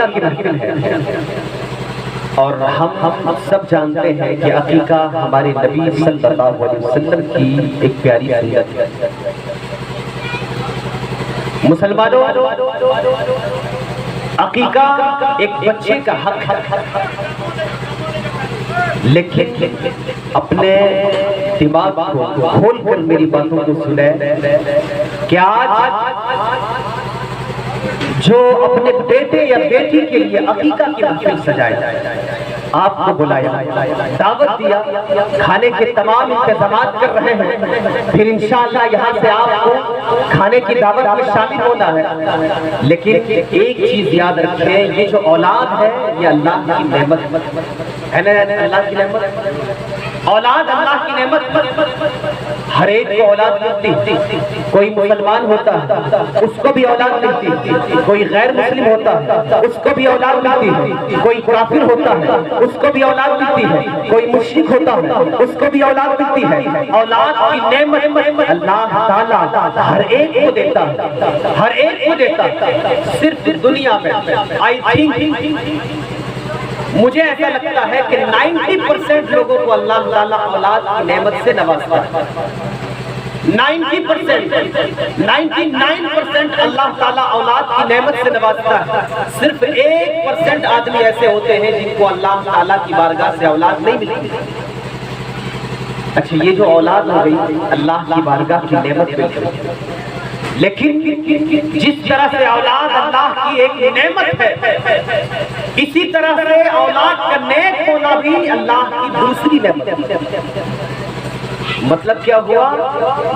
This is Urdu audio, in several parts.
عقیقہ کی محفل ہے، اور ہم سب جانتے ہیں کہ عقیقہ ہمارے نبی صلی اللہ علیہ وسلم کی ایک پیاری سنت ہے۔ مسلمانوں، عقیقہ ایک بچے کا حق ہے، لیکن اپنے دماغ کو کھول کر میری باتوں کو سنیں کہ آج جو اپنے بیٹے یا بیٹی کے لیے عقیقہ کی محفل سجائے، آپ کو بلایا، دعوت دیا، کھانے کے تمام انتظامات کر رہے ہیں، پھر انشاءاللہ یہاں سے آپ کو کھانے کی دعوت میں شامل ہونا ہے، لیکن ایک چیز یاد رکھیں، یہ جو اولاد ہے یہ اللہ کی نعمت ہے نا، اللہ کی نعمت، اولاد اللہ کی نعمت۔ ہر ایک کو اولاد ملتی، کوئی مسلمان ہوتا ہے اس کو بھی اولاد ملتی، کوئی غیر مسلم ہوتا ہے اس کو بھی اولاد ملتی، کوئی کافر ہوتا ہے اس کو بھی اولاد ملتی ہے، کوئی مشرک ہوتا ہے اس کو بھی اولاد ملتی ہے۔ اولاد کی نعمت اللہ تعالیٰ ہر ایک کو دیتا ہے، ہر ایک کو دیتا ہے۔ صرف دنیا میں آئی تھنک مجھے ایسا لگتا ہے کہ 90% لوگوں کو اللہ تعالیٰ اولاد کی نعمت سے نوازتا ہے، 99% اللہ تعالیٰ اولاد کی نعمت سے نوازتا ہے۔ صرف 1% آدمی ایسے ہوتے ہیں جن کو اللہ تعالیٰ کی بارگاہ سے اولاد نہیں ملتی۔ اچھا، یہ جو اولاد ہو گئی اللہ کی بارگاہ کی نعمت ملتی، لیکن جس طرح سے اولاد اللہ کی ایک نعمت ہے، اسی طرح سے اولاد کا نیک ہونا بھی اللہ کی دوسری نعمت ہے۔ مطلب کیا ہوا؟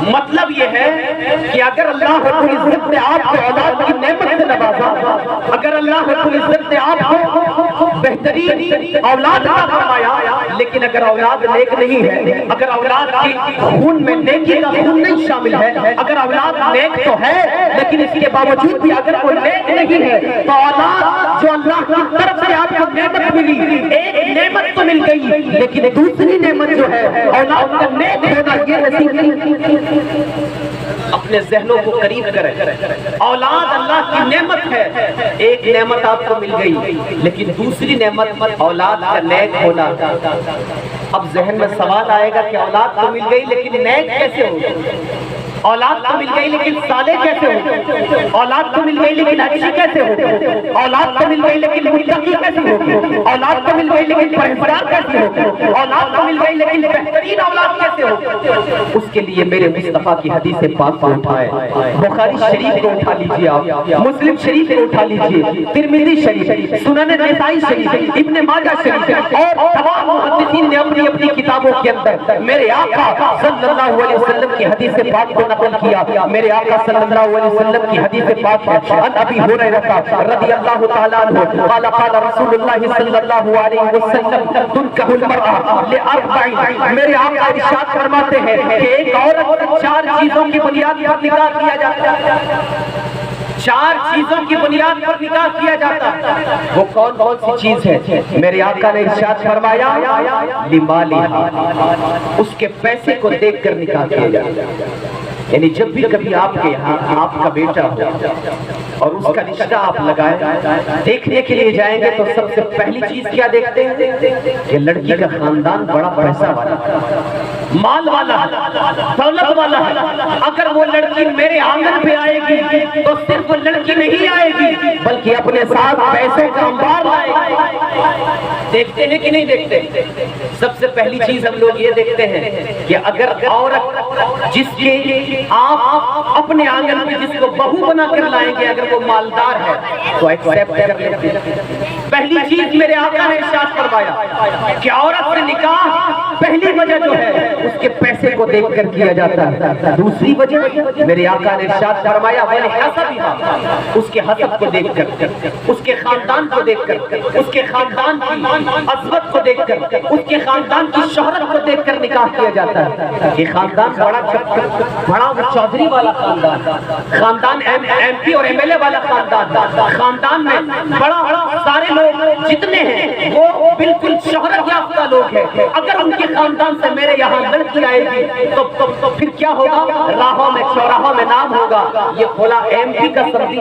مطلب یہ ہے کہ اگر اللہ رب العزت نے آپ کو اولاد کی نعمت سے نوازا، اگر اللہ رب العزت نے آپ کو بہترین اولاد عطا فرمایا، لیکن اگر اولاد نیک نہیں ہے، اگر اولاد کی خون میں نیکی کا خون نہیں شامل ہے، اگر اولاد نیک تو ہے لیکن اس کے باوجود بھی اگر وہ نیک نہیں ہے، تو اولاد جو اللہ کی طرف سے آپ کو نعمت ملی، ایک نعمت تو مل گئی لیکن دوسری نعمت جو ہے اولاد کا نیک ہونا یہ نصیب نہیں۔ اپنے ذہنوں کو قریب کریں، اولاد اللہ کی نعمت ہے، ایک نعمت آپ کو مل گئی لیکن دوسری نعمت اولاد کا نیک ہونا۔ اب ذہن میں سوال آئے گا کہ اولاد تو مل گئی لیکن نیک کیسے ہوگی؟ اولاد تو مل گئی لیکن صالح کیسے ہوگی؟ اولاد تو مل گئی لیکن اچھی کیسے ہوگی؟ اولاد تو مل گئی لیکن متقی کیسے ہوگی؟ اولاد تو مل گئی لیکن پرہیزگار کیسے ہوگی؟ اولاد تو مل گئی لیکن بہترین اولاد کیسے ہوگی؟ اس کے لیے میرے مصطفیٰ کی حدیث پاک کو اٹھائیں، بخاری شریف کو اٹھا لیجیے، آپ مسلم شریف کو اٹھا لیجیے، ترمذی شریف، سنن نسائی شریف، ابن ماجہ شریف اور تمام محدثین نے اپنی اپنی کتابوں کے اندر میرے آقا صلی اللہ علیہ وسلم کی حدیث پاک کو نقل کیا۔ میرے آقا صلی اللہ علیہ وسلم کی حدیث پاک ہے، ان ابی ہریرہ رضی اللہ تعالیٰ عنہ قال قال رسول اللہ صلی اللہ علیہ وسلم تنکح المرأة لأربع، میرے آقا ارشاد فرماتے ہیں کہ ایک عورت 4 چیزوں کی بنیاد پر نکاح کیا جاتا ہے، 4 چیزوں کی بنیاد پر نکاح کیا جاتا ہے۔ وہ کون کون سی چیز ہے؟ میرے آقا نے ارشاد فرمایا لمالها، اس کے پیسے کو دیکھ کر نکاح کیا جاتا ہے۔ یعنی جب بھی کبھی آپ کے یہاں آپ کا بیٹا ہو اور اس کا رشتہ آپ لگائیں، دیکھنے کے لیے جائیں گے تو سب سے پہلی چیز کیا دیکھتے ہیں کہ لڑکی کا خاندان بڑا پیسہ والا ہے، مال والا ہے، دولت والا ہے۔ اگر وہ لڑکی میرے آنگن پہ آئے گی تو صرف لڑکی نہیں آئے گی بلکہ اپنے ساتھ پیسوں کا انبار لائے گی۔ دیکھتے ہیں کہ نہیں دیکھتے؟ سب سے پہلی چیز ہم لوگ یہ دیکھتے ہیں کہ اگر عورت جس کے آپ اپنے آنگن میں جس کو بہو بنا کر لائیں گے اگر وہ مالدار ہے تو ایکسیپٹ کر لیتے ہیں۔ پہلی چیز میرے آقا نے ارشاد فرمایا کہ عورت سے نکاح پہلی وجہ جو ہے اس کے پیسے کو دیکھ کر کیا جاتا ہے۔ دوسری وجہ میرے آقا نے ارشاد فرمایا وَلِحَسَبِهَا، اس کے حسب کو دیکھ کر، اس کے خاندان کو دیکھ کر، اس کے خاندان کی عظمت کو دیکھ کر، اس کے خاندان کی شہرت کو دیکھ کر نکاح کیا جاتا ہے۔ یہ خاندان بڑا چودھری والا خاندان ایم پی اور ایم ایل اے والا خاندان میں بڑا سارے لوگ جتنے ہیں وہ بالکل شہرت یافتہ لوگ ہیں۔ اگر ان کے خاندان سے میرے یہاں لڑکی آئے گی تو پھر کیا ہوگا؟ راہوں میں چوراہوں میں نام ہوگا یہ فلاں ایم پی کا سردی،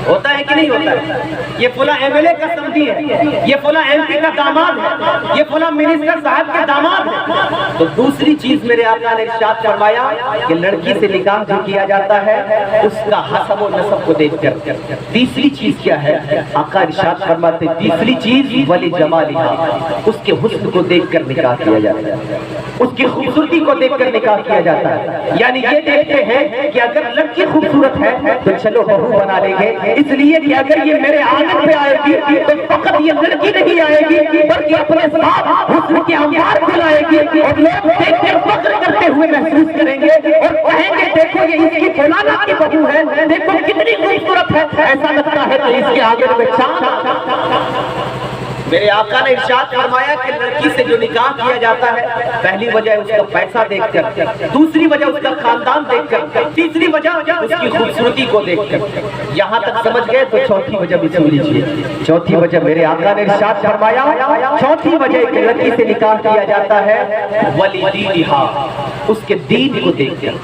ہوتا ہے کہ نہیں ہوتا ہے؟ یہ فلاں ایم ایل اے کا سمدھی ہے، یہ فلاں ایم پی کا داماد ہے، یہ فلاں منسٹر صاحب کے داماد ہے۔ تو دوسری چیز میرے آقا نے ارشاد فرمایا کہ لڑکی سے نکاح جو کیا جاتا ہے اس کا حسب و نسب کو دیکھ کر۔ تیسری چیز کیا ہے؟ آقا ارشاد فرماتے تیسری چیز ولی جمالہا، اس کے حسن کو دیکھ کر نکاح کیا جاتا ہے، اس کی خوبصورتی کو دیکھ کر نکاح کیا جاتا ہے۔ یعنی یہ دیکھتے ہیں کہ اگر لڑکی خوبصورت ہے تو چلو بہو بنا لیں گے، اس لیے کہ اگر یہ میرے آنگن پہ آئے گی تو فقط یہ لڑکی نہیں آئے گی بلکہ اپنے ساتھ حسن کے انوار کو لائے گی، اور لوگ دیکھ کر فخر کرتے ہوئے محسوس کریں گے اور کہیں گے دیکھو یہ اس کی فلانا کی بہو ہے، دیکھو کتنی خوبصورت ہے، ایسا لگتا ہے کہ اس کے آنگن میں چاند۔ میرے آقا نے ارشاد فرمایا کہ لڑکی سے جو نکاح کیا جاتا ہے پہلی وجہ اس کا پیسہ دیکھ کر، دوسری وجہ اس کا خاندان دیکھ کر، تیسری وجہ اس کی خوبصورتی کو دیکھ کر۔ یہاں تک سمجھ گئے تو چوتھی وجہ بھی سن لیجیے۔ چوتھی وجہ میرے آقا نے ارشاد فرمایا، چوتھی وجہ کہ لڑکی سے نکاح کیا جاتا ہے ولی دینہا، اس کے دین کو دیکھ کر،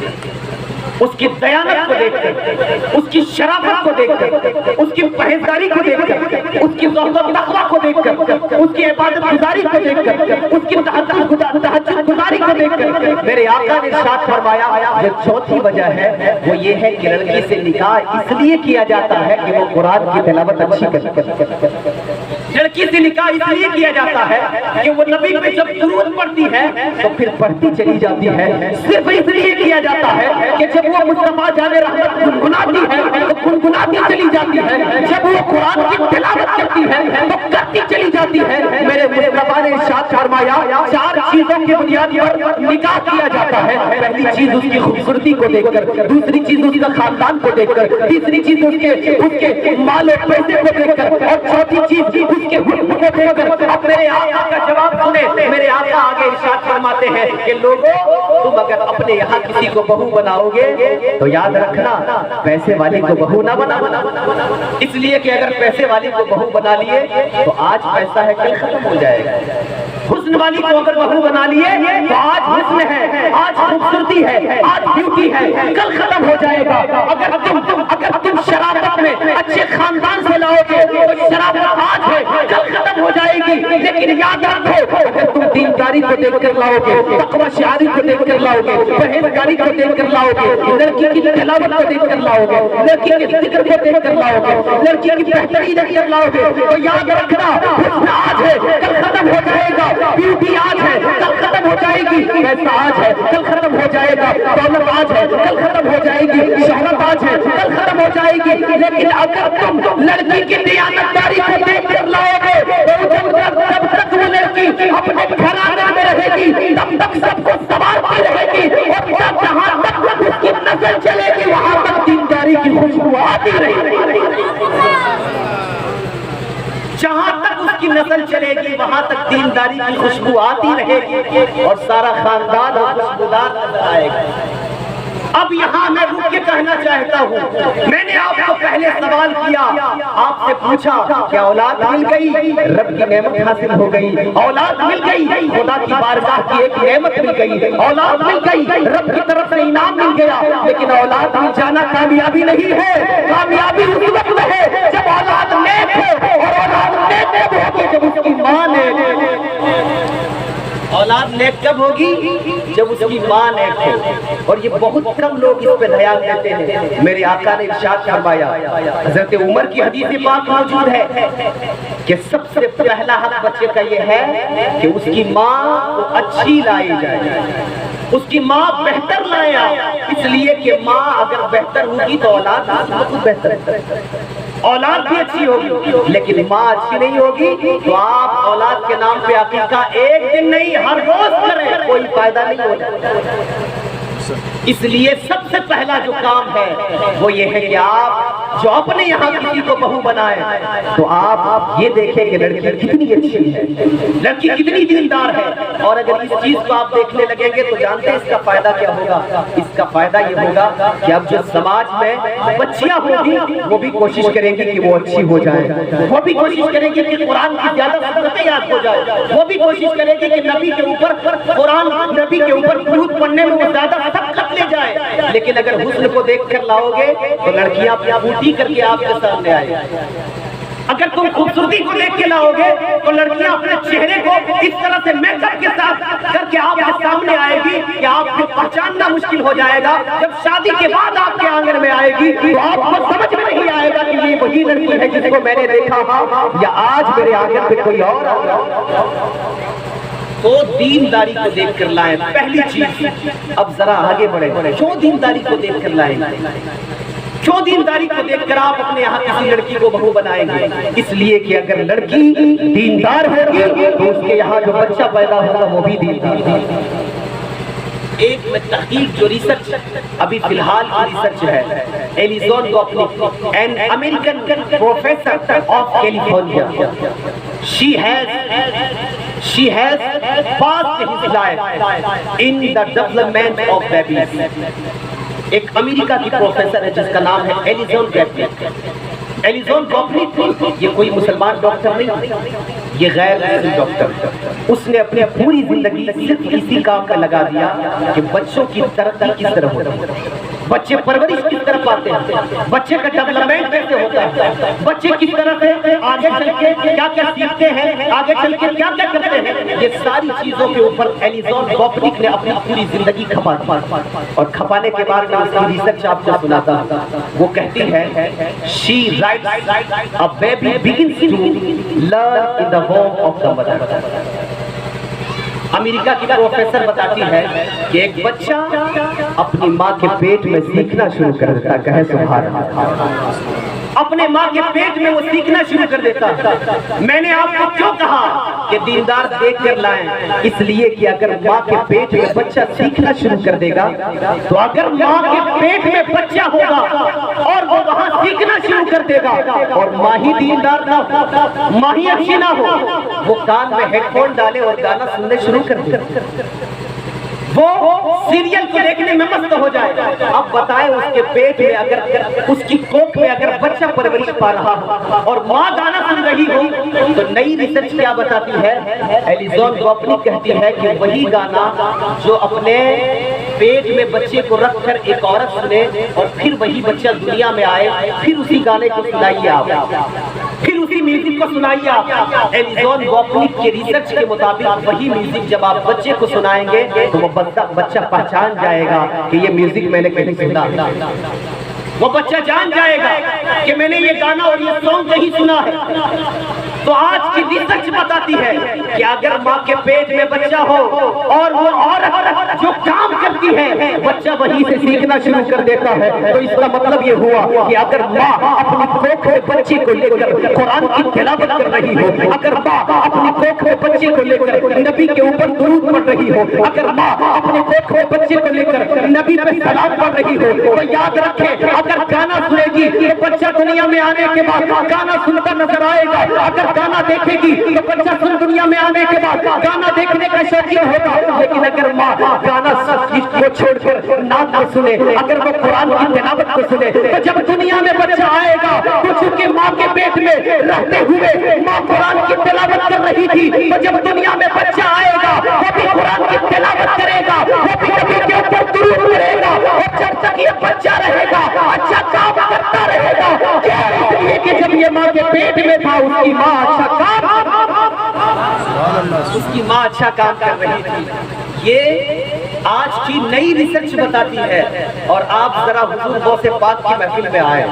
اس کی دیانت کو دیکھ کر، اس کی شرافت کو دیکھ کر، اس کی پرہیزگاری کو دیکھ کر، اس کی زہد و تقویٰ کو دیکھ کر، اس کی عبادت گزاری کو دیکھ کر، اس کی تہجد گزاری کو دیکھ کر۔ میرے آقا نے ارشاد فرمایا جو چوتھی وجہ ہے وہ یہ ہے کہ لڑکی سے نکاح اس لیے کیا جاتا ہے کہ وہ قرآن کی تلاوت اچھی کر۔ لڑکی سے نکاح اس لیے کیا جاتا ہے کہ وہ نبی پہ جب درود پڑھتی ہے تو پھر پڑھتی چلی جاتی ہے، صرف اس لیے کیا جاتا ہے کہ جب وہ مصطفیٰ جان رحمت گنگناتی ہے تو گنگناتی چلی جاتی ہے، جب وہ قرآن کی تلاوت کرتی ہے تو کرتی چلی جاتی ہے۔ میرے مصطفیٰ نے ارشاد فرمایا چار چیزوں کی بنیاد پر نکاح کیا جاتا ہے، پہلی چیز اس کی خوبصورتی کو دیکھ کر، دوسری چیز اس کا خاندان کو دیکھ کر، تیسری چیز اس کے مال و پیسے کو دیکھ کر، اور چوتھی چیز اس کے حکم کو دیکھ کر۔ اب میرے آقا کا جواب سنیں، میرے آقا آگے ارشاد فرماتے ہیں کہ لوگوں تم اگر اپنے یہاں کسی کو بہو بناؤ گے تو یاد رکھنا پیسے والی کو بہو نہ بنا، اس لیے کہ اگر پیسے والی کو بہو بنا لیے تو آج پیسہ ہے کل ختم ہو جائے گا۔ حسن والی کو اگر بہو بنا لیے تو آج حسن ہے، آج خوبصورتی ہے، آج بیوٹی ہے، کل ختم ہو جائے گا۔ اگر تم شرافت میں اچھے خاندان سے لاؤ گے تو شرافت آج ہے کل ختم ہو جائے گی، لیکن یاد رکھو اگر تم دینداری کو دیکھ کر لاؤ گے، تقوی شعاری کو دیکھ کر لاؤ گے، پرہیزگاری کو دیکھ کر لاؤ گے، لڑکی کی تلاوت کو دیکھ کر لاؤ گے، لڑکی کے ذکر کو دیکھ کر لاؤ گے، لڑکی کی بہتری دیکھ کر لاؤ گے، تو یاد رکھنا حسن آج ہے کل ختم ہو جائے گا، بیوٹی آج ہے کل ختم ہو جائے گی، پیسہ آج ہے کل ختم ہو جائے گا، دولت آج ہے کل ختم ہو جائے گی، شہرت آج ہے کل ختم ہو جائے گی، لیکن اگر تم لڑکی کی دیانتداری کو دیکھ کر لاؤ گے تو جب تک وہ لڑکی اپنے گھرانے میں رہے گی تب تک سب کو سنبھالتی رہے گی، اور جہاں تک اس کی نظر چلے گی وہاں تک دینداری کی خوشبو آتی رہے گی، جہاں تک اس کی نسل چلے گی وہاں تک دینداری کی خوشبو آتی رہے گی اور سارا خاندان خوشبودار نظر آئے گا۔ اب یہاں میں رک کے کہنا چاہتا ہوں، میں نے آپ کو پہلے سوال کیا، آپ سے پوچھا کیا اولاد مل گئی؟ رب کی نعمت حاصل ہو گئی، اولاد مل گئی، خدا کی بارگاہ کی ایک نعمت مل گئی، اولاد مل گئی، رب کی طرف سے انعام مل گیا، لیکن اولاد مل جانا کامیابی نہیں ہے، کامیابی اس وقت ہے جب اولاد نیک ہو، اور اولاد نیک کب ہوگی؟ جب اس کی ماں نیک، اولاد نیک کب ہوگی؟ جب اس کی ماں نیک ہو، اور یہ بہت کم لوگ اس پہ دھیان دیتے ہیں۔ میرے آقا نے ارشاد فرمایا، حضرت عمر کی حدیث پاک موجود ہے کہ سب سے پہلا حق بچے کا یہ ہے کہ اس کی ماں کو اچھی لائی جائے، اس کی ماں بہتر لایا، اس لیے کہ ماں اگر بہتر ہوگی تو اولاد بہتر ہے، اولاد بھی اچھی ہوگی، لیکن ماں اچھی نہیں ہوگی تو آپ اولاد کے نام پہ عقیقہ ایک دن نہیں ہر روز کریں، کوئی فائدہ نہیں ہوگا۔ اس لیے سب سے پہلا جو کام ہے وہ یہ ہے کہ آپ جو اپنے یہاں کسی کو بہو بنائیں تو آپ یہ دیکھیں کہ لڑکی کتنی اچھی ہے، لڑکی کتنی دیندار ہے، اور اگر اس چیز کو آپ دیکھنے لگیں گے تو جانتے ہیں اس کا فائدہ کیا ہوگا؟ اس کا فائدہ یہ ہوگا کہ اب جو سماج میں بچیاں ہوگی وہ بھی کوشش کریں گی کہ وہ اچھی ہو جائیں، وہ بھی کوشش کریں گی کہ قرآن کی زیادہ سورتیں یاد ہو جائیں، وہ بھی کوشش کریں گی کہ نبی کے اوپر قرآن، نبی کے اوپر درود پڑھنے میں وہ زیادہ سبقت لے جائے، لیکن اگر حسن کو دیکھ کر لاؤ گے تو لڑکیاں بوٹی خوبصورتی کر کے آپ کے سامنے آئے گی. اگر تم خوبصورتی کو دیکھ کے لاؤ گے تو لڑکیاں اپنے چہرے کو اس طرح سے میک اپ کے ساتھ کر کے آپ کے سامنے آئے گی کہ آپ کو پہچاننا مشکل ہو جائے گا. جب شادی کے بعد آپ کے آنگن میں آئے گی تو آپ کو سمجھ میں نہیں آئے گا کہ یہ وہی لڑکی ہے جس کو میں نے دیکھا تھا یا آج میرے آنگن پہ کوئی اور آ گیا. تو دینداری کو دیکھ کر لائیں پہلی چیز. اب ذرا آگے بڑھیں. کیوں دینداری کو دیکھ کر لائیں؟ کیوں دینداری کو دیکھ کر آپ اپنے یہاں کسی لڑکی کو بہو بنائیں گے؟ اس لیے کہ اگر لڑکی دیندار ہوگی تو اس کے یہاں جو بچہ پیدا ہوگا وہ بھی دیندار ہوگا. ایک میں تحقیق جو ریسرچ ابھی فی الحال کی ریسرچ ہے, ایلیزون گوپنک, an American professor of California, she has passed his life in the development of babies. ایک امریکہ کی پروفیسر ہے جس کا نام ہے ایلیزون گوپنک. ایلیزون گوپنک یہ کوئی مسلمان ڈاکٹر نہیں, یہ غیر مسلم ڈاکٹر. اس نے اپنی پوری زندگی صرف اسی کام کا لگا دیا کہ بچوں کی ترقی کس طرح ہوتی ہے, بچے پرورش کس طرح پاتے ہیں, بچے کا ڈیولپمنٹ کیسے ہوتا ہے, بچے کس طرح سے آگے چل کے کیا کیا سیکھتے ہیں, آگے چل کے کیا کیا کرتے ہیں. یہ ساری چیزوں کے اوپر ایلیزون گوپنک نے اپنی پوری زندگی کھپا دی. اور کھپانے کے بعد میں اس کی ریسرچ آپ کو سناتا ہوں. وہ کہتی ہے she writes a baby begins to learn in the womb of the mother. امریکہ کی پروفیسر بتاتی ہے کہ ایک بچہ اپنی ماں کے پیٹ میں سیکھنا شروع کر دیتا. کہے سبحان اللہ. اپنے ماں کے پیٹ میں وہ سیکھنا شروع کر دیتا. میں نے آپ کو کیوں کہا کہ دیندار دیکھ کر لائیں؟ اس لیے کہ اگر ماں کے پیٹ میں بچہ سیکھنا شروع کر دے گا تو اگر ماں کے پیٹ میں بچہ ہوگا اور وہ وہاں سیکھنا شروع کر دے گا اور ماں ہی دیندار نہ ہو, ماں ہی اچھی نہ ہو, وہ کان میں ہیڈ فون ڈالے اور گانا سننے شروع کر دے, وہ سیریل کو دیکھنے میں مست ہو جائے. اب بتائیں اس کے پیٹ میں اگر اس کی کوکھ میں اگر بچہ پرورش پا رہا ہو اور ماں گانا سن رہی ہو تو نئی ریسرچ کیا بتاتی ہے؟ ایلیزون گوپنک کہتی ہے کہ وہی گانا جو اپنے پیٹ میں بچے کو رکھ کر ایک عورت سنے اور پھر وہی بچہ دنیا میں آئے, پھر اسی گانے کو سنائیے آپ, پھر اسی میوزک کو سنائیے آپ. ایلیزون گوپنک کے ریسرچ کے مطابق وہی میوزک جب آپ بچے کو سنائیں گے تو وہ بچہ پہچان جائے گا کہ یہ میوزک میں نے کہیں سنا. وہ بچہ جان جائے گا کہ میں نے یہ گانا اور یہ سانگ کہیں سنا ہے. تو آج کی ریسرچ بتاتی ہے کہ اگر ماں کے پیٹ میں بچہ ہو اور وہ عورت جو کام کرتی ہے بچہ وہیں سے سیکھنا شروع کر دیتا ہے, تو اس کا مطلب یہ ہوا کہ اگر ماں اپنی کوکھ میں بچے کو لے کر قرآن کی تلاوت کر رہی ہو, اگر ماں اپنی کوکھ میں بچے کو لے کر نبی کے اوپر درود پڑھ رہی ہو, اگر ماں اپنے کوکھ میں بچے کو لے کر نبی پہ سلام پڑھ رہی ہو, تو یاد رکھے اگر گانا سنے گی تو بچہ دنیا میں آنے کے بعد گانا سنتا نظر آئے گا. اگر گانا دیکھے گی تو بچہ سن دنیا میں آنے کے بعد گانا دیکھنے کا شوقین ہوگا. لیکن اگر ماں گانا کو چھوڑ کر نعت کو سنے, اگر وہ قرآن کی تلاوت کو سنے, تو جب دنیا میں بچہ آئے گا تو چونکہ ماں کے پیٹ میں رہتے ہوئے ماں قرآن کی تلاوت کر رہی تھی, تو جب دنیا میں بچہ آئے گا وہ بھی قرآن کی تلاوت کرے گا, وہ بھی نبی کے اوپر درود کرے گا, اور جب تک یہ بچہ رہے گا اچھا کام کرتا رہے گا. اس لیے کہ جب یہ ماں کے پیٹ میں تھا اس کی ماں اچھا کام کر رہی تھی. یہ آج کی نئی ریسرچ بتاتی ہے. اور آپ ذرا حضور غوث پاک کی محفل میں آئے,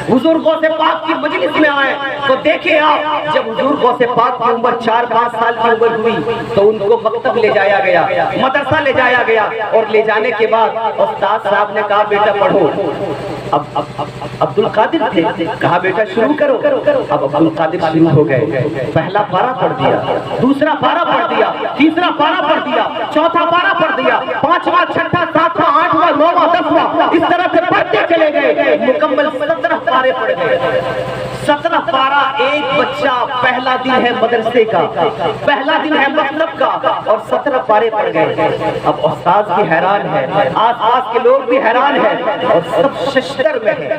حضور غوث پاک کی مجلس میں آئے تو دیکھیں آپ, جب حضور غوث پاک کی عمر 4-5 سال کی عمر ہوئی تو ان کو مکتب لے جایا گیا, مدرسہ لے جایا گیا, اور لے جانے کے بعد استاد صاحب نے کہا بیٹا پڑھو. اب عبد القادر تھے, کہا بیٹا شروع کرو. اب عبد القادر شروع ہو گئے, پہلا پارہ پڑھ دیا, دوسرا پارہ پڑھ دیا, تیسرا پارہ پڑھ دیا, چوتھا پارہ پڑھ دیا, 5واں 6واں 7واں 8واں 9واں 10واں اس طرح سے پڑھتے چلے گئے. مکمل 17 پارے پڑھ گئے. 17 پارہ. ایک بچہ پہلا دن ہے مدرسے کا, پہلا دن ہے مکتب کا, اور 17 پارے پڑھ گئے. اب استاد بھی حیران ہے, آس پاس کے لوگ بھی حیران ہیں, اور سب ششدر میں ہے,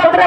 17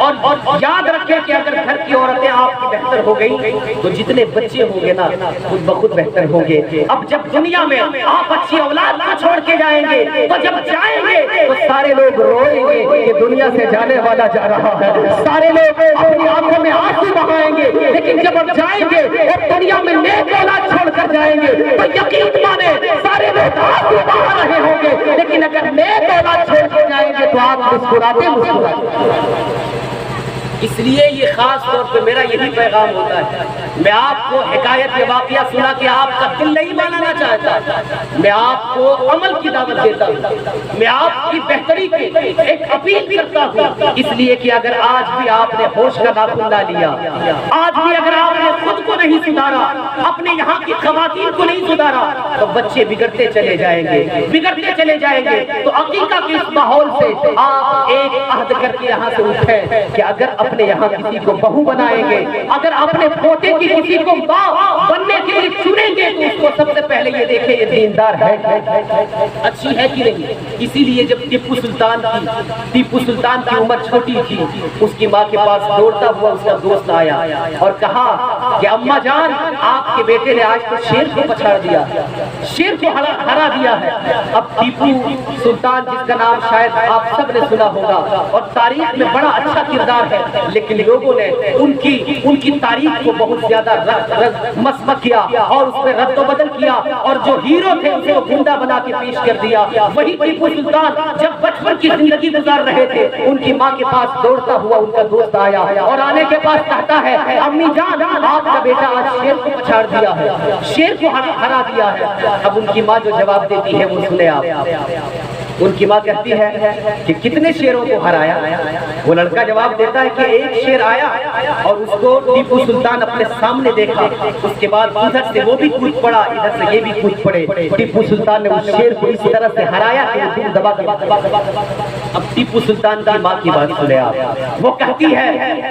اور یاد رکھیں کہ اگر گھر کی عورتیں آپ کی بہتر ہو گئی تو جتنے بچے ہوں گے نا خود بخود بہتر ہوں گے. اب جب دنیا میں آپ اچھی اولاد کو چھوڑ کے جائیں گے تو جب جائیں گے تو سارے لوگ روئیں گے کہ دنیا سے جانے والا جا رہا ہے. سارے لوگ اپنی آنکھوں میں آنسو بہائیں گے. لیکن جب آپ جائیں گے اور دنیا میں نیک اولاد چھوڑ کر جائیں گے تو یقین مانے سارے لوگ آنسو بہا رہے ہوں گے. لیکن اگر نیک اولاد چھوڑ کر جائیں گے تو آپ مسکراتے مسکراتے. اس لیے یہ خاص طور پہ میرا یہی پیغام ہوتا ہے. میں آپ کو حکایت یہ واقعہ سنا کہ آپ کا دل نہیں ماننا چاہتا. میں آپ کو عمل کی دعوت دیتا ہوں. میں آپ کی بہتری کی ایک اپیل کرتا ہوں. اس لیے کہ اگر آج بھی آپ نے ہوش کا ناخن نہ لیا, آج بھی اگر آپ نے خود کو نہیں سدھارا, اپنے یہاں کی خواتین کو نہیں سدھارا, تو بچے بگڑتے چلے جائیں گے, بگڑتے چلے جائیں گے. تو عقیقہ کے اس ماحول سے آپ ایک عہد کر کے یہاں سے اٹھیں کہ اگر اپنے یہاں کسی کو بہو بنائیں گے, اگر اپنے پوتے کی کسی کو ماں بننے کے لیے چنیں گے تو اس کو سب سے پہلے یہ دیکھیں یہ دیندار ہے, اچھی ہے کہ نہیں. اسی لیے جب ٹیپو سلطان کی عمر چھوٹی تھی, اس کی ماں کے پاس دوڑتا ہوا اس کا دوست آیا اور کہا کہ اماں جان آپ کے بیٹے نے آج تو شیر کو پچھاڑ دیا, شیر کو ہرا دیا ہے. اب ٹیپو سلطان جس کا نام شاید آپ سب نے سنا ہوگا اور تاریخ میں بڑا اچھا کردار ہے, لیکن لوگوں نے ان کی تاریخ کو بہت زیادہ مسمک کیا اور اس میں رد و بدل کیا, اور جو ہیرو تھے اسے وہ گنڈا بنا کے پیش کر دیا. وہی ٹیپو سلطان جب بچپن کی زندگی گزار رہے تھے, ان کی ماں کے پاس دوڑتا ہوا ان کا دوست آیا اور آنے کے پاس کہتا ہے امی جان آپ کا بیٹا آج شیر کو پچھاڑ دیا ہے, شیر کو ہرا دیا ہے. اب ان کی ماں جو جواب دیتی ہے وہ سنے آپ. ان کی ماں کہتی ہے کہ کتنے شیروں کو ہرایا؟ وہ لڑکا جواب دیتا ہے کہ ایک شیر آیا اور اس کو ٹیپو سلطان اپنے سامنے دیکھا, اس کے بعد ادھر سے وہ بھی کود پڑا, ادھر سے یہ بھی کود پڑے. ٹیپو سلطان نے اس شیر کو اس طرح سے ہرایا کہ وہ دل دبا دبا. اب ٹیپو سلطان کی ماں کی بات سنے آپ. وہ کہتی ہے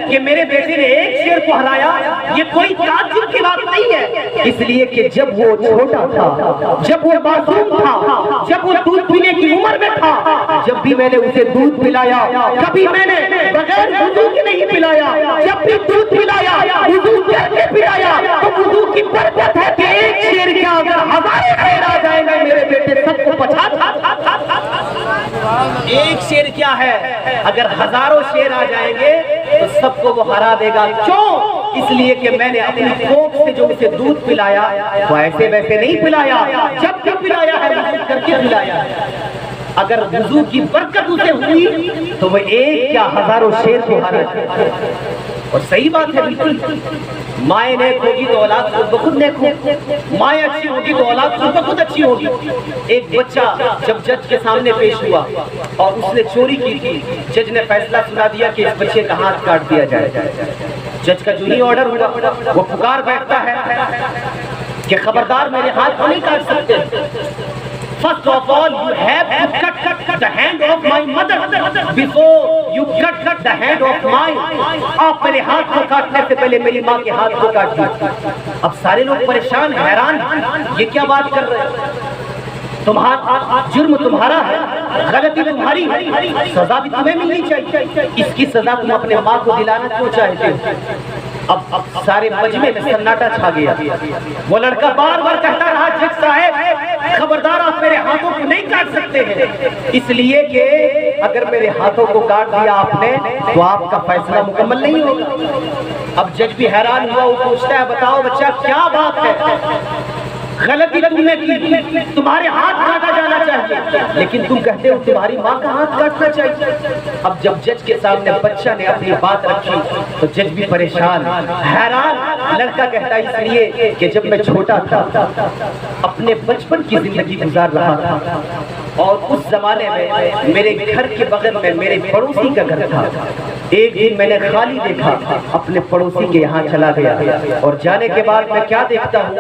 کہ میرے بیٹے نے ایک شیر کو ہرایا, یہ کوئی تعجب کی بات نہیں ہے, اس لیے کہ جب وہ چھوٹا تھا, جب وہ معصوم تھا, جب وہ دودھ پینے کی عمر میں تھا, جب بھی میں نے اسے دودھ پلایا کبھی میں نے بغیر وضو کے نہیں پلایا, جب بھی دودھ پلایا وضو کر کے پلایا. تو وضو کی برکت ہے کہ ایک شیر کیا اگر ہزاروں شیر آ جائیں گے میرے بیٹے سب کو پچھا ایک شیر کیا ہے اگر ہزاروں شیر آ جائیں گے تو سب کو وہ ہرا دے گا. کیوں؟ اس لیے کہ میں نے اپنی کوکھ سے جو اسے دودھ پلایا وہ ایسے ویسے نہیں پلایا, جب بھی پلایا ہے وضو کر کے پلایا ہے. اگر وضو کی برکت اسے ہوئی تو وہ ایک کیا ہزاروں شیر کو ہرا. اور صحیح بات ہے بالکل, مائیں نیک ہوگی تو اولاد خود بخود نیک ہوگی, مائیں اچھی ہوگی تو اولاد خود بخود اچھی ہوگی. ایک بچہ جب جج کے سامنے پیش ہوا اور اس نے چوری کی تھی, جج نے فیصلہ سنا دیا کہ اس بچے کا ہاتھ کاٹ دیا جائے. جج کا جو ہی آرڈر ہوا وہ پکار بیٹھتا ہے کہ خبردار میرے ہاتھ کو نہیں کاٹ سکتے. First of all, you have to cut the hand of my mother before you cut the hand of mine. آپ میرے ہاتھ کو کاٹنے سے پہلے میری ماں کے ہاتھ کو کاٹ دیا. اب سارے لوگ پریشان حیران, یہ کیا بات کر رہے ہیں؟ تمہارا جرم تمہارا ہے, غلطی تمہاری ہے, سزا بھی تمہیں ملنی چاہیے. اس کی سزا تم اپنے ماں کو دلانا کیوں چاہتے ہو؟ اب سارے مجمع میں سناٹا چھا گیا. وہ لڑکا بار بار کہتا رہا جج صاحب خبردار آپ میرے ہاتھوں کو نہیں کاٹ سکتے ہیں, اس لیے کہ اگر میرے ہاتھوں کو کاٹ دیا آپ نے تو آپ کا فیصلہ مکمل نہیں ہوگا. اب جج بھی حیران ہوا, وہ پوچھتا ہے بتاؤ بچہ کیا بات ہے, غلطی تم نے کی, تمہارے ہاتھ کاٹا جانا چاہیے لیکن تم کہتے ہو تمہاری ماں کا ہاتھ کاٹنا چاہیے. اب جب جج کے سامنے بچہ نے اپنی بات رکھی تو جج بھی پریشان حیران. لڑکا کہتا ہے اس لیے کہ جب میں چھوٹا تھا اپنے بچپن کی زندگی گزار رہا تھا اور اس زمانے میں میرے گھر کے بغل میں میرے پڑوسی کا گھر تھا. ایک دن میں نے خالی دیکھا, اپنے پڑوسی کے یہاں چلا گیا اور جانے کے بعد میں کیا دیکھتا ہوں,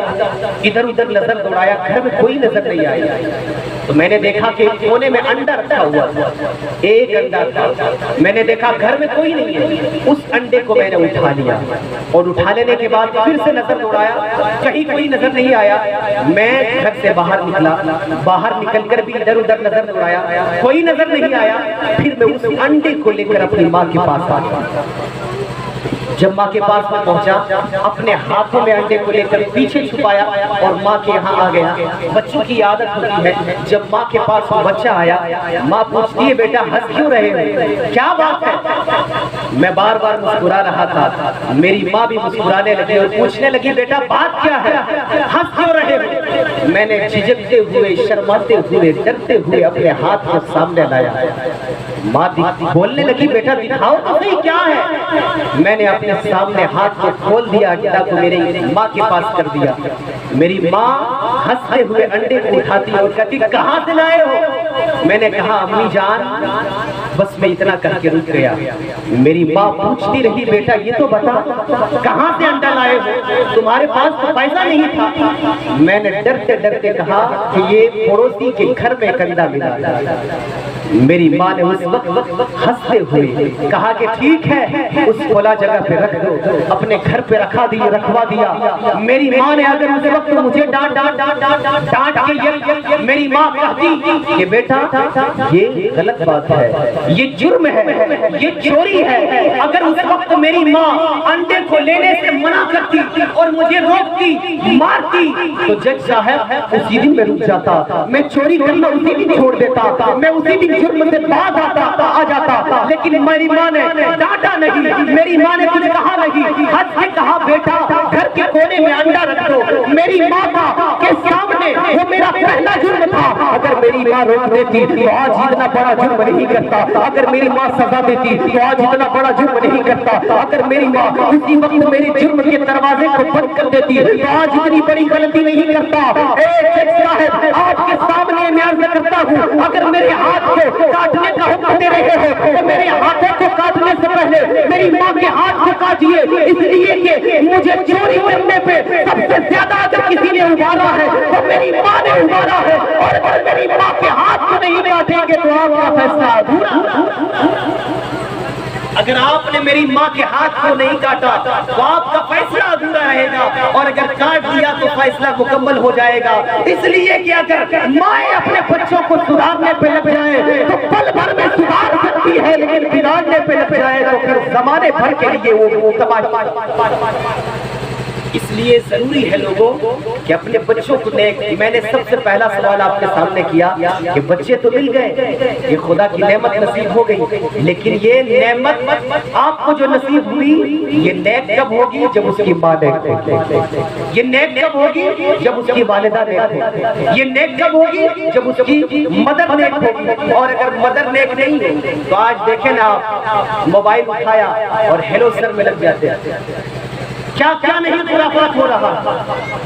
ادھر ادھر نظر دوڑایا, گھر میں کوئی نظر نہیں آئی. تو میں نے دیکھا کہ کونے میں انڈا رکھا ہوا تھا، ایک انڈا تھا، میں نے دیکھا گھر میں کوئی نہیں ہے، اس انڈے کو میں نے اٹھا لیا اور اٹھا لینے کے بعد پھر سے نظر دوڑایا، کہیں کوئی نظر نہیں آیا، میں گھر سے باہر نکلا، باہر نکل کر بھی ادھر ادھر نظر دوڑایا، کوئی نظر نہیں آیا، پھر میں اس انڈے کو لے کر اپنی ماں کے پاس آ گیا۔ جب ماں کے پاس میں پہنچا، اپنے ہاتھوں میں انڈے کو لے کر پیچھے چھپایا اور ماں کے یہاں آ گیا۔ بچوں کی عادت ہوتی ہے، جب ماں کے پاس وہ بچہ آیا، ماں پوچھتی ہے بیٹا ہنس کیوں رہے ہو، کیا بات ہے؟ میں بار بار مسکرا رہا تھا، میری ماں بھی مسکرانے لگی اور پوچھنے لگی بیٹا بات کیا ہے، ہنس کیوں رہے ہو؟ میں نے جھجکتے ہوئے، شرماتے ہوئے، ڈرتے ہوئے اپنے ہاتھ کو سامنے لایا۔ ماں بولنے لگی بیٹا دکھاؤ تو صحیح کیا ہے؟ میں نے اپنے سامنے ہاتھ کو کھول دیا، انڈا کو میری ماں کے پاس کر دیا۔ میری ماں ہنستے ہوئے انڈے کو اٹھاتی اور کہتی کہاں سے لائے ہو؟ میں نے کہا امی جان بس میں اتنا کر کے رک گیا۔ میری ماں پوچھتی رہی بیٹا یہ تو بتا کہاں سے انڈا لائے ہو، تمہارے پاس تو پیسہ نہیں تھا۔ میں نے ڈرتے ڈرتے کہا کہ یہ پڑوسی کے گھر میں ایک انڈا ملا۔ میری ماں نے اس وقت ہنستے ہوئے کہا کہ ٹھیک ہے اس کھلا جگہ پہ رکھ دو، اپنے گھر پہ رکھوا دیا۔ میری ماں نے اگر اس وقت مجھے ڈانٹ کے میری ماں کہتی کہ بیٹا یہ غلط بات ہے، یہ جرم ہے، یہ چوری ہے، اگر اس وقت میری ماں انڈے کو لینے سے منع کرتی اور مجھے روکتی مارتی تو جج صاحب اسی دن میں رک جاتا، میں چوری کرنا اسی دن چھوڑ دیتا، میں اسی دن جرم سے باز آ جاتا، لیکن میری ماں نے ڈانٹا نہیں، میری ماں نے کچھ کہا نہیں، ہنس کے کہا بیٹا گھر کے کونے میں انڈا رکھ دو۔ میری ماں کے سامنے وہ میرا پہلا جرم تھا، اگر میری ماں روک دیتی تو آج اتنا بڑا جرم نہیں کرتا، اگر میری ماں سزا دیتی تو آج اتنا بڑا جرم نہیں کرتا، اگر میری ماں اسی وقت میرے جرم کے دروازے کو بند کر دیتی تو آج اتنی بڑی غلطی نہیں کرتا۔ اے جج صاحب آپ کے سامنے میں عرض کرتا ہوں اگر میرے ہاتھ کو کاٹنے کا حکم دے رہے ہیں تو میرے ہاتھوں کو کاٹنے سے پہلے میری ماں کے ہاتھ کو کاٹیے، اس لیے کہ مجھے چوری کرنے پہ سب سے زیادہ اگر کسی نے ابھارا ہے تو میری ماں نے ابھارا ہے، اور اگر میری ماں کے ہاتھ کو نہیں کاٹیں گے تو آپ کا فیصلہ ادھورا۔ اگر آپ نے میری ماں کے ہاتھ کو نہیں کاٹا تو آپ کا فیصلہ ادھورا رہے گا، اور اگر کاٹ دیا تو فیصلہ مکمل ہو جائے گا۔ اس لیے کہ اگر مائیں اپنے بچوں کو سدھارنے پہ لگ جائے تو پل بھر میں سدھار سکتی ہے، لیکن بگاڑنے پہ لگ جائے تو پھر زمانے بھر کے لیے وہ تباہ۔ اس لیے ضروری ہے لوگوں کہ اپنے بچوں کو نیک، میں نے سب سے پہلا سوال آپ کے سامنے کیا کہ بچے تو مل گئے، یہ خدا کی نعمت نصیب ہو گئی، لیکن یہ نعمت آپ کو جو نصیب ہوئی یہ نیک کب ہوگی؟ جب اس کی ماں نیک ہوگی۔ یہ نیک کب ہوگی؟ جب اس کی والدہ نیک ہوگی۔ یہ نیک کب ہوگی؟ جب اس کی مدر نیک ہوگی۔ اور اگر مدر نیک نہیں ہے تو آج دیکھیں نا آپ موبائل اٹھایا اور ہیلو سر میں لگ جاتے ہیں، کیا کیا نہیں خرافات ہو رہا،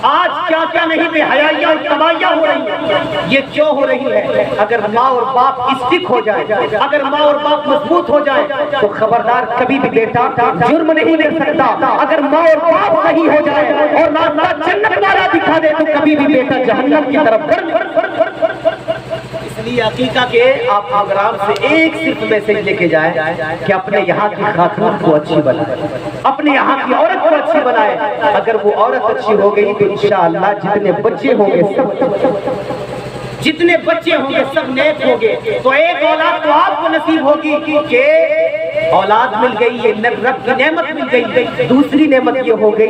آج کیا کیا نہیں بے حیائیاں اور تباہیاں ہو رہی ہیں۔ یہ کیوں ہو رہی ہے؟ اگر ماں اور باپ اسٹک ہو جائے، اگر ماں اور باپ مضبوط ہو جائے تو خبردار کبھی بھی بیٹا جرم نہیں لے سکتا۔ اگر ماں اور باپ صحیح ہو جائے اور راستہ جنت والا دکھا دے تو کبھی بھی بیٹا جہنم کی طرف اس لیے عقیقہ کے آپ پروگرام سے ایک صرف میسج لے کے جائیں کہ اپنے یہاں کی خاتون کو اچھی بنائے، اپنے یہاں کی عورت کو اچھی بنائے۔ اگر وہ عورت اچھی ہو گئی تو انشاءاللہ جتنے بچے ہوں گے سب نیک ہوں گے۔ تو ایک اولاد تو آپ کو نصیب ہوگی کہ اولاد مل گئی، یہ رب کی نعمت مل گئی۔ دوسری نعمت یہ ہوگی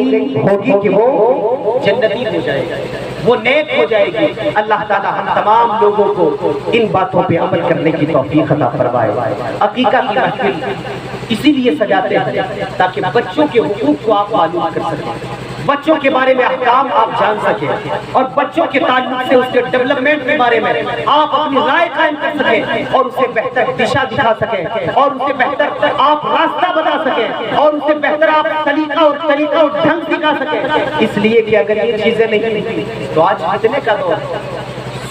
کہ وہ جنتی ہو جائے گی، وہ نیک ہو جائے گی۔ اللہ تعالی ہم تمام لوگوں کو ان باتوں پہ عمل کرنے کی توفیق عطا فرمائے۔ عقیقہ کی محفل اسی لیے سجاتے ہیں تاکہ بچوں کے حقوق کو آپ معلوم کر سکیں، بچوں کے بارے میں احکام آپ جان سکیں، اور بچوں کے تعلق سے اس کے ڈیولپمنٹ کے بارے میں آپ اپنی رائے قائم کر سکیں، اور اسے بہتر دشا دکھا سکیں، اور اسے بہتر آپ راستہ بتا سکیں، اور اسے بہتر آپ طریقہ اور ڈھنگ سکھا سکیں۔ اس لیے کہ اگر یہ چیزیں نہیں تو آج فتنے کا دور،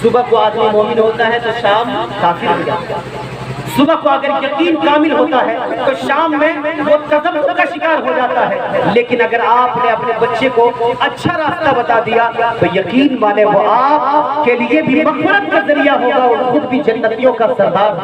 صبح کو آدمی مومن ہوتا ہے تو شام کافر ہو جاتا ہے، صبح کو اگر یقین کامل ہوتا ہے تو شام میں وہ تذبذب کا شکار ہو جاتا ہے، لیکن اگر آپ نے اپنے بچے کو اچھا راستہ بتا دیا تو یقین مانے وہ آپ کے لیے بھی مغفرت کا ذریعہ ہوگا اور خود بھی جنتیوں کا سردار